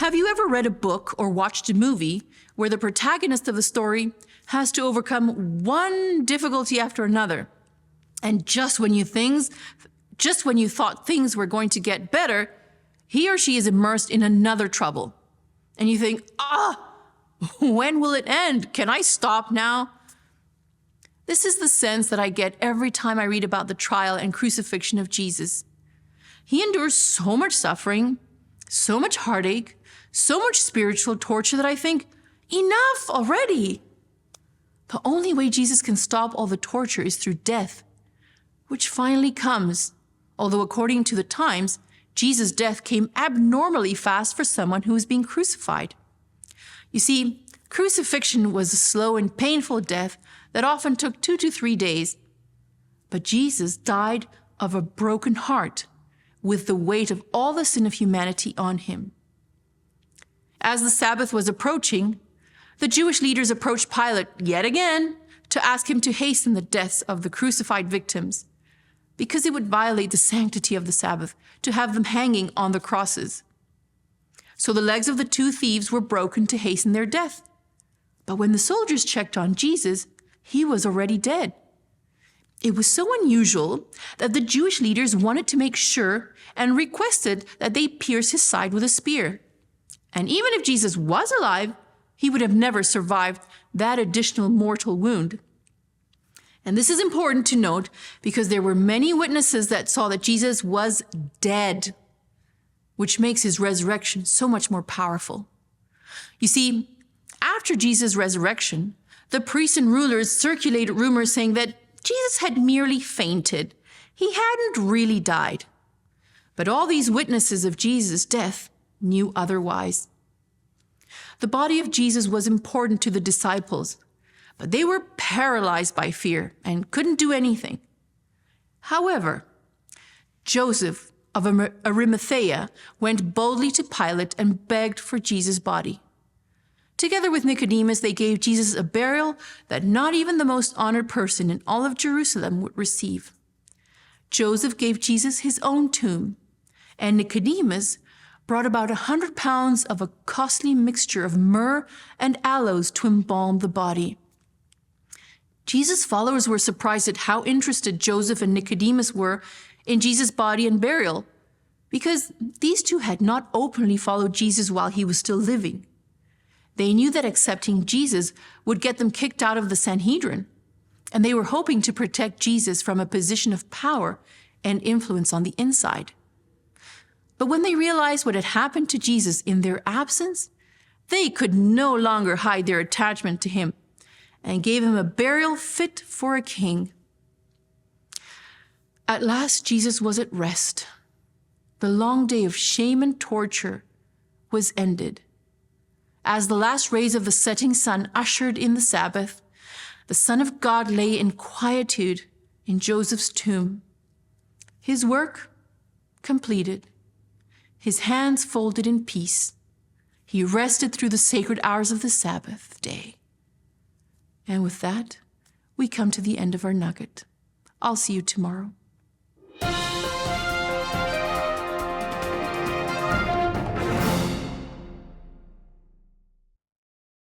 Have you ever read a book or watched a movie where the protagonist of the story has to overcome one difficulty after another? And just when you thought things were going to get better, he or she is immersed in another trouble. And you think, when will it end? Can I stop now? This is the sense that I get every time I read about the trial and crucifixion of Jesus. He endures so much suffering, so much heartache, so much spiritual torture that I think, enough already. The only way Jesus can stop all the torture is through death, which finally comes, although according to the times, Jesus' death came abnormally fast for someone who was being crucified. You see, crucifixion was a slow and painful death that often took 2 to 3 days. But Jesus died of a broken heart, with the weight of all the sin of humanity on him. As the Sabbath was approaching, the Jewish leaders approached Pilate yet again to ask him to hasten the deaths of the crucified victims, because it would violate the sanctity of the Sabbath to have them hanging on the crosses. So the legs of the 2 thieves were broken to hasten their death. But when the soldiers checked on Jesus, he was already dead. It was so unusual that the Jewish leaders wanted to make sure and requested that they pierce his side with a spear. And even if Jesus was alive, he would have never survived that additional mortal wound. And this is important to note because there were many witnesses that saw that Jesus was dead, which makes his resurrection so much more powerful. You see, after Jesus' resurrection, the priests and rulers circulated rumors saying that Jesus had merely fainted. He hadn't really died. But all these witnesses of Jesus' death knew otherwise. The body of Jesus was important to the disciples, but they were paralyzed by fear and couldn't do anything. However, Joseph of Arimathea went boldly to Pilate and begged for Jesus' body. Together with Nicodemus, they gave Jesus a burial that not even the most honored person in all of Jerusalem would receive. Joseph gave Jesus his own tomb, and Nicodemus brought about 100 pounds of a costly mixture of myrrh and aloes to embalm the body. Jesus' followers were surprised at how interested Joseph and Nicodemus were in Jesus' body and burial, because these two had not openly followed Jesus while he was still living. They knew that accepting Jesus would get them kicked out of the Sanhedrin, and they were hoping to protect Jesus from a position of power and influence on the inside. But when they realized what had happened to Jesus in their absence, they could no longer hide their attachment to him and gave him a burial fit for a king. At last, Jesus was at rest. The long day of shame and torture was ended. As the last rays of the setting sun ushered in the Sabbath, the Son of God lay in quietude in Joseph's tomb. His work completed, his hands folded in peace, he rested through the sacred hours of the Sabbath day. And with that, we come to the end of our nugget. I'll see you tomorrow.